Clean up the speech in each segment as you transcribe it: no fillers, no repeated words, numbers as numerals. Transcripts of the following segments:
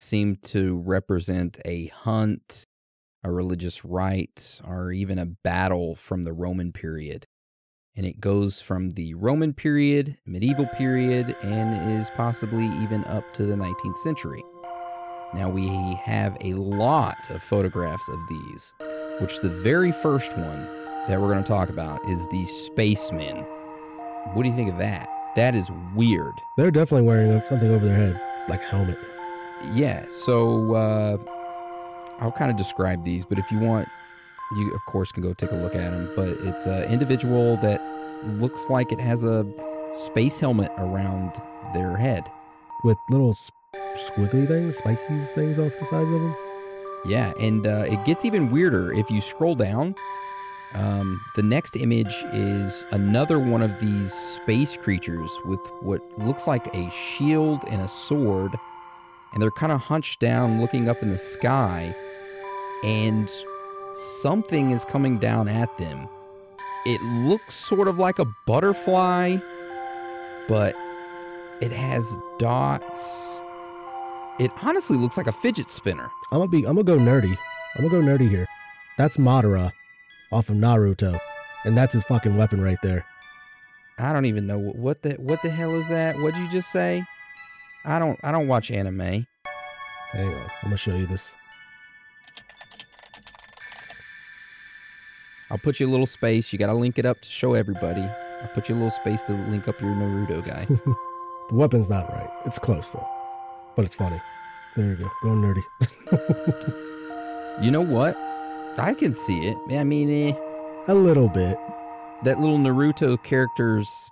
seem to represent a hunt, a religious rite, or even a battle from the Roman period. And it goes from the Roman period, medieval period, and is possibly even up to the 19th century. Now we have a lot of photographs of these, which the very first one that we're going to talk about is the spacemen. What do you think of that? That is weird. They're definitely wearing something over their head, like a helmet. Yeah, so I'll kind of describe these, but if you want, you of course can go take a look at them. But it's an individual that looks like it has a space helmet around their head. With little squiggly things, spiky things off the sides of them. Yeah, and it gets even weirder if you scroll down. The next image is another one of these space creatures with what looks like a shield and a sword. And they're kind of hunched down looking up in the sky. And something is coming down at them. It looks sort of like a butterfly, but it has dots. It honestly looks like a fidget spinner. I'm gonna go nerdy. I'm gonna go nerdy here. That's Madara off of Naruto, and that's his fucking weapon right there. I don't even know what the hell is that? What'd you just say? I don't watch anime. Hang on, I'm gonna show you this. I'll put you a little space. You gotta link it up to show everybody. I'll put you a little space to link up your Naruto guy. The weapon's not right. It's close though, but it's funny. There you go, going nerdy. You know what? I can see it. I mean, a little bit. That little Naruto character's,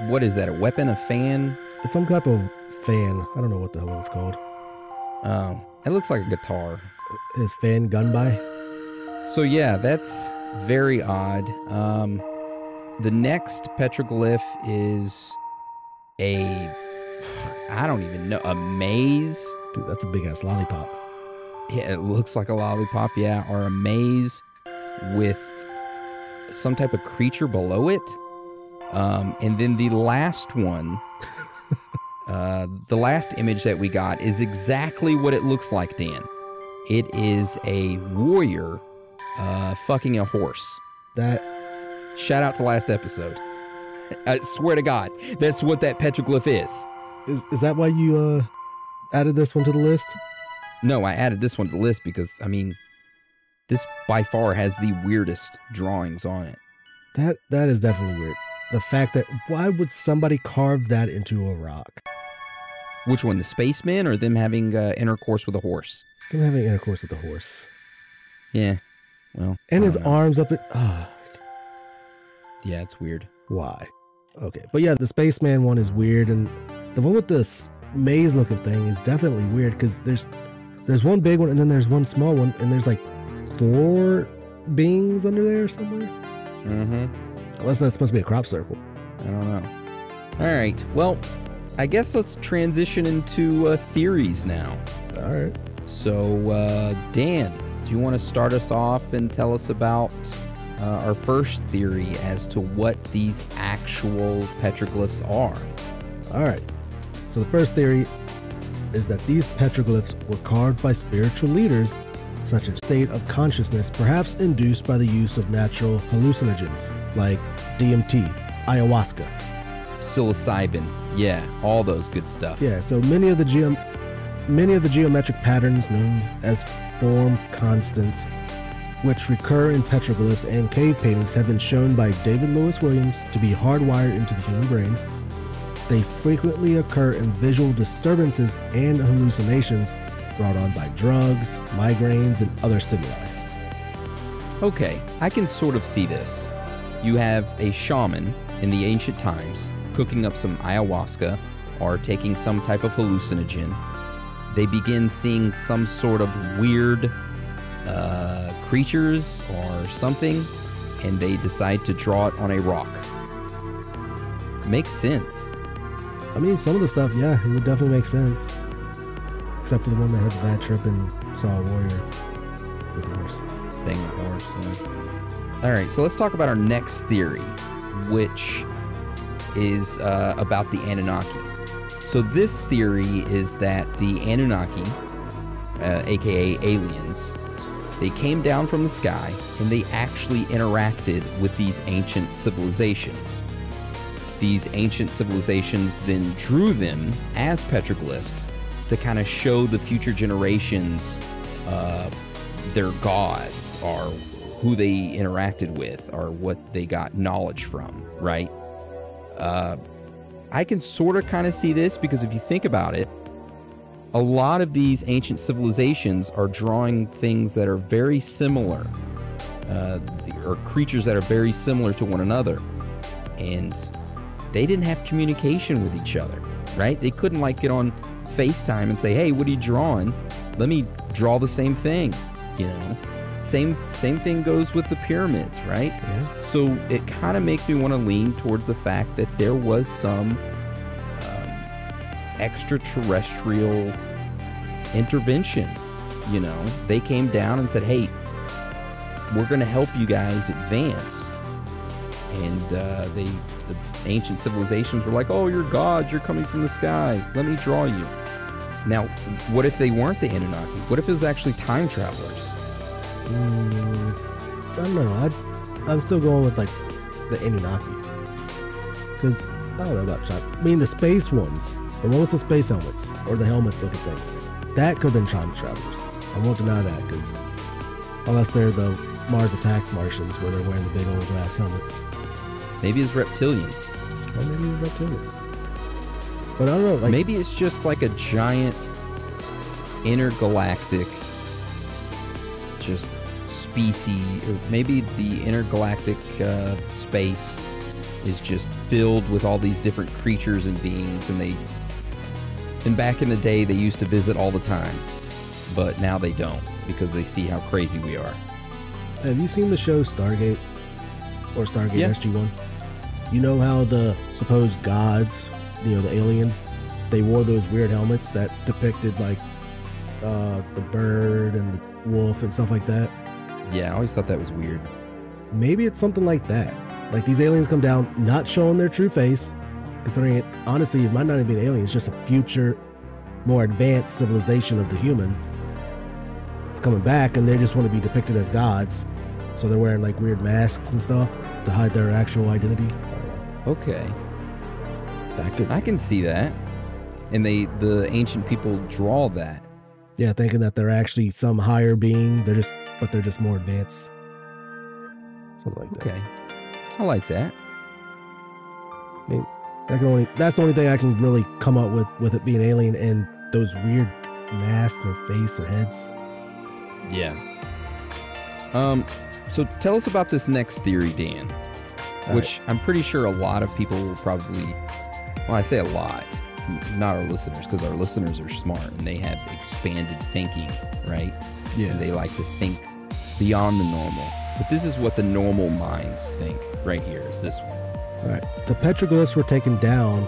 what is that? A weapon? A fan? It's some type of fan. I don't know what the hell it's called. Oh, it looks like a guitar. His fan gun by. So yeah, that's very odd. The next petroglyph is I don't even know, a maze. Dude, that's a big ass lollipop. Yeah, it looks like a lollipop, yeah, or a maze with some type of creature below it. And then the last one, the last image that we got is exactly what it looks like, Dan. It is a warrior fucking a horse. That. Shout out to last episode. I swear to God, that's what that petroglyph is. Is that why you added this one to the list? No, I added this one to the list because, I mean, this by far has the weirdest drawings on it. That is definitely weird. The fact that, why would somebody carve that into a rock? Which one, the spaceman or them having intercourse with a horse? Them having intercourse with a horse. Yeah, well. And his arms up at, Yeah, it's weird. Why? Okay, but yeah, the spaceman one is weird, and the one with this maze-looking thing is definitely weird because there's one big one and then there's one small one, and there's like 4 beings under there somewhere. Mm-hmm. Unless that's supposed to be a crop circle. I don't know. All right, well, I guess let's transition into theories now. All right. So, Dan, do you want to start us off and tell us about our first theory as to what these actual petroglyphs are? All right. So the first theory is that these petroglyphs were carved by spiritual leaders, such as state of consciousness, perhaps induced by the use of natural hallucinogens like DMT, ayahuasca, psilocybin, yeah, all those good stuff. Yeah, so many of the geometric patterns known as form constants, which recur in petroglyphs and cave paintings, have been shown by David Lewis Williams to be hardwired into the human brain. They frequently occur in visual disturbances and hallucinations brought on by drugs, migraines, and other stimuli. Okay, I can sort of see this. You have a shaman in the ancient times cooking up some ayahuasca or taking some type of hallucinogen. They begin seeing some sort of weird creatures or something, and they decide to draw it on a rock. Makes sense. I mean, some of the stuff, yeah, it would definitely make sense. Except for the one that had the bad trip and saw a warrior with a horse. Bang the horse, yeah. All right, so let's talk about our next theory, which is about the Anunnaki. So this theory is that the Anunnaki aka aliens. They came down from the sky and they actually interacted with these ancient civilizations. These ancient civilizations then drew them as petroglyphs to kind of show the future generations their gods, or who they interacted with, or what they got knowledge from, right? I can sort of kind of see this because if you think about it, a lot of these ancient civilizations are drawing things that are very similar, or creatures that are very similar to one another. And they didn't have communication with each other, right? They couldn't like get on FaceTime and say, hey, what are you drawing? Let me draw the same thing, you know? Same thing goes with the pyramids, right? Yeah. So it kind of makes me want to lean towards the fact that there was some extraterrestrial intervention. You know, they came down and said, hey, we're going to help you guys advance. And the ancient civilizations were like, oh, you're gods, you're coming from the sky, let me draw you. Now, what if they weren't the Anunnaki? What if it was actually time travelers? I don't know. I'm still going with like the Anunnaki, because I don't know about time. I mean, the space ones, the ones with space helmets, or the helmets looking things, that could have been time travelers. I won't deny that, because unless they're the Mars Attack Martians, where they're wearing the big old glass helmets. Maybe it's reptilians. Or maybe it's reptilians. But I don't know. Like, maybe it's just like a giant intergalactic just species, or maybe the intergalactic space is just filled with all these different creatures and beings, and back in the day they used to visit all the time, but now they don't because they see how crazy we are. Have you seen the show Stargate, or Stargate Yeah. SG-1? You know how the supposed gods, you know, the aliens, they wore those weird helmets that depicted like the bird and the wolf and stuff like that? Yeah, I always thought that was weird. Maybe it's something like that. Like these aliens come down not showing their true face, considering it, honestly, it might not even be an alien, it's just a future, more advanced civilization of the human. It's coming back and they just want to be depicted as gods. So they're wearing like weird masks and stuff to hide their actual identity. Okay, That could, I can see that. And the ancient people draw that. yeah, thinking that they're actually some higher being. They're just more advanced. Something like that. Okay, I like that. I mean, that's the only thing I can really come up with it being alien and those weird masks or face or heads. Yeah. So tell us about this next theory, Dan, which I'm pretty sure a lot of people will probably, well, I say a lot, not our listeners, because our listeners are smart and they have expanded thinking, right? Yeah. And they like to think beyond the normal. But this is what the normal minds think right here, is this one. All right. The petroglyphs were taken down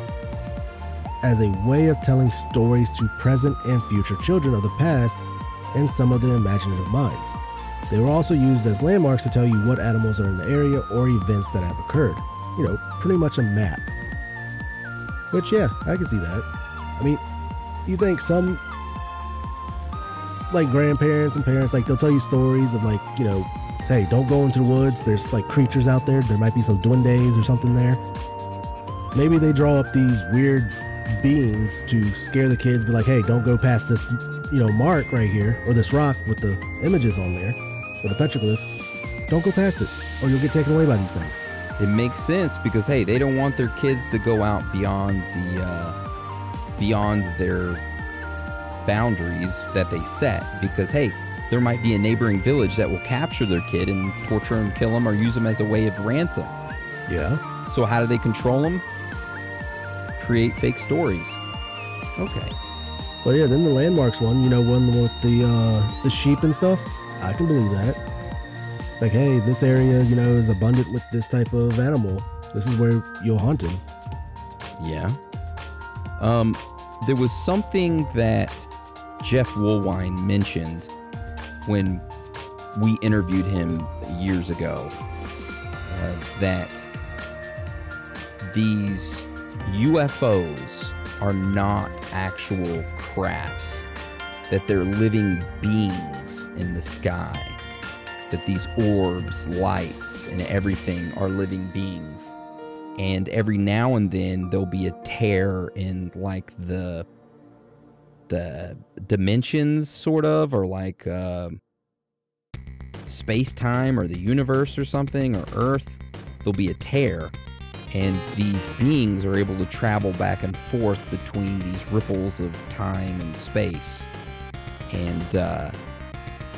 as a way of telling stories to present and future children of the past and some of the imaginative minds. They were also used as landmarks to tell you what animals are in the area or events that have occurred. You know, pretty much a map. Which, yeah, I can see that. I mean, you think some, like, grandparents and parents, like, they'll tell you stories of, like, you know, hey, don't go into the woods. There's, like, creatures out there. There might be some duendes or something there. Maybe they draw up these weird beings to scare the kids, be like, hey, don't go past this, you know, mark right here, or this rock with the images on there, with the petroglyphs. Don't go past it, or you'll get taken away by these things. It makes sense because, hey, they don't want their kids to go out beyond their boundaries that they set, because, hey, there might be a neighboring village that will capture their kid and torture him, kill him, or use him as a way of ransom. Yeah. So how do they control them? Create fake stories. Okay. But yeah, then the landmarks one, you know, one with the sheep and stuff, I can believe that. Like, hey, this area, you know, is abundant with this type of animal. This is where you'll hunt him. Yeah. There was something that Jeff Woolwine mentioned when we interviewed him years ago, that these UFOs are not actual crafts that they're living beings in the sky. That these orbs, lights, and everything are living beings. And every now and then there'll be a tear in like the dimensions, sort of, or like space-time or the universe or something, or Earth. There'll be a tear, and these beings are able to travel back and forth between these ripples of time and space. And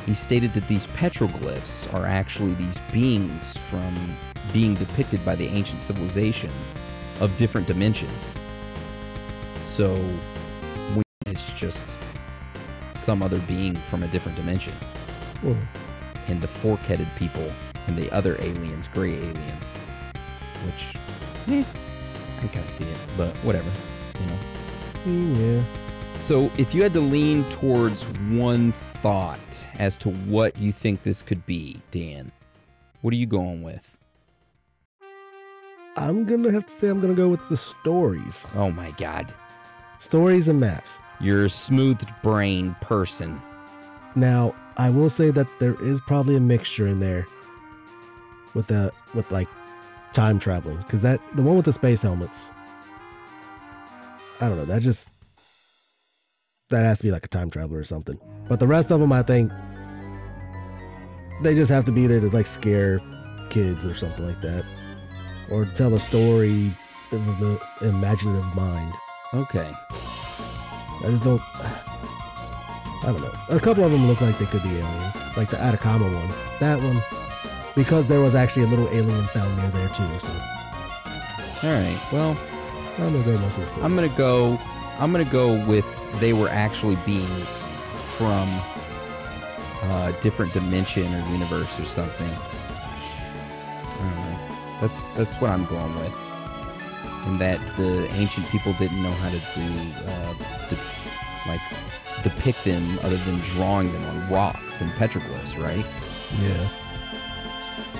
he stated that these petroglyphs are actually these beings from being depicted by the ancient civilization of different dimensions. So it's just some other being from a different dimension. Ooh. And the fork-headed people and the other aliens, gray aliens, which, I can kind of see it, but whatever, you know. Yeah. So if you had to lean towards one thought as to what you think this could be, Dan, what are you going with? I'm going to have to say I'm going to go with the stories. Oh my God. Stories and maps. You're a smooth-brained person. Now, I will say that there is probably a mixture in there with like time traveling, because the one with the space helmets, I don't know, that has to be like a time traveler or something. But the rest of them, I think they just have to be there to like scare kids or something like that, or tell a story of the imaginative mind. Okay. I don't know. A couple of them look like they could be aliens, like the Atacama one. That one, because there was actually a little alien found near there too. So, all right. Well, I'm gonna go most of the stories. I'm gonna go with they were actually beings from a different dimension or universe or something. I don't know. That's what I'm going with. And that the ancient people didn't know how to depict them other than drawing them on rocks and petroglyphs, right? Yeah.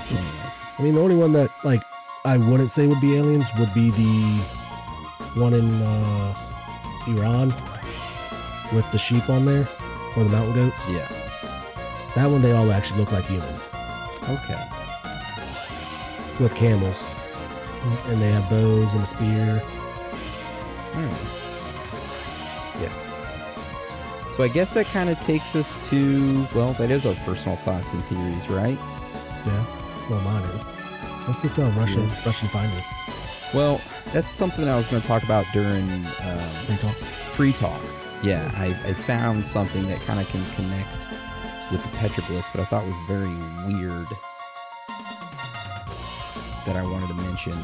Anyways. I mean, the only one that like I wouldn't say would be aliens would be the one in Iran with the sheep on there, or the mountain goats. Yeah. That one, they all actually look like humans. Okay. With camels. And they have bows and a spear. Yeah. So I guess that kind of takes us to, well, that is our personal thoughts and theories, right? Yeah. Well, mine is. What's this Russian finding? Well, that's something I was going to talk about during Free Talk. Yeah, I found something that kind of can connect with the petroglyphs that I thought was very weird that I wanted to mention.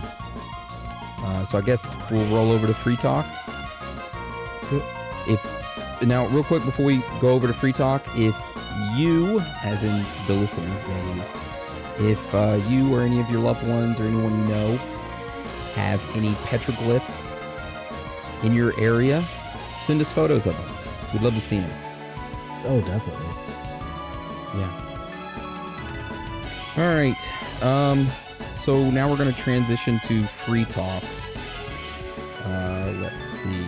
So I guess we'll roll over to Free Talk. Yep. Now, real quick before we go over to Free Talk, if you, as in the listener, if you or any of your loved ones or anyone you know have any petroglyphs in your area, send us photos of them. We'd love to see them. Oh, definitely. Yeah. All right. So now we're going to transition to Free Talk. Let's see.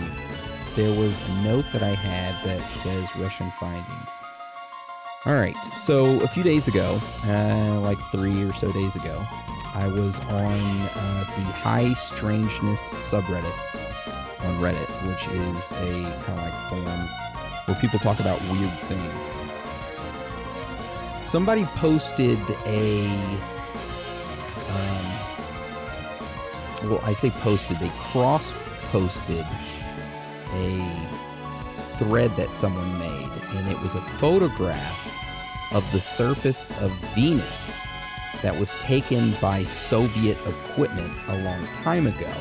There was a note that I had that says Russian findings. All right. So a few days ago, like 3 or so days ago, I was on the High Strangeness subreddit on Reddit, which is a kind of like forum where people talk about weird things. Somebody posted they cross-posted a thread that someone made, and it was a photograph of the surface of Venus that was taken by Soviet equipment a long time ago.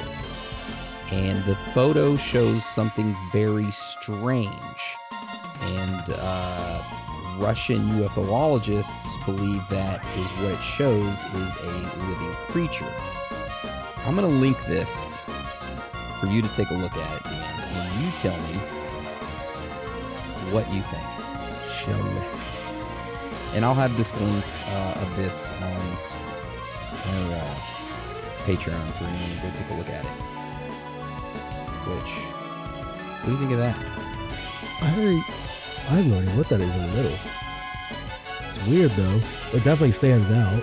And the photo shows something very strange. And Russian UFOologists believe that is what it shows is a living creature. I'm going to link this for you to take a look at it, Dan, and you tell me what you think. Show me. And I'll have this link of this on our Patreon for anyone to go take a look at it. What do you think of that? I have no idea what that is in the middle. It's weird though. It definitely stands out.